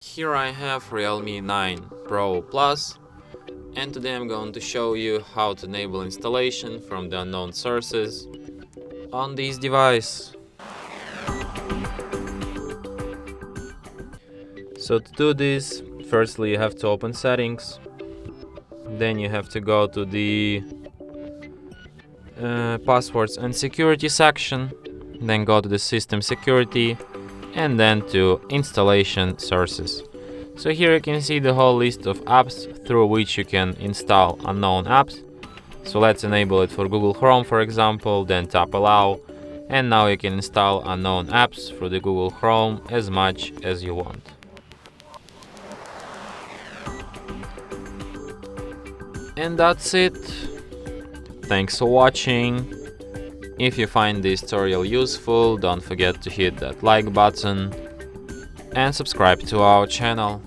Here I have Realme 9 Pro Plus, and today I'm going to show you how to enable installation from the unknown sources on this device. So to do this, firstly you have to open settings, then you have to go to the passwords and security section, then go to the system security, and then to installation sources. So here you can see the whole list of apps through which you can install unknown apps. So let's enable it for Google Chrome, for example, then tap allow, and now you can install unknown apps through the Google Chrome as much as you want. And that's it. Thanks for watching. If you find this tutorial useful, don't forget to hit that like button and subscribe to our channel.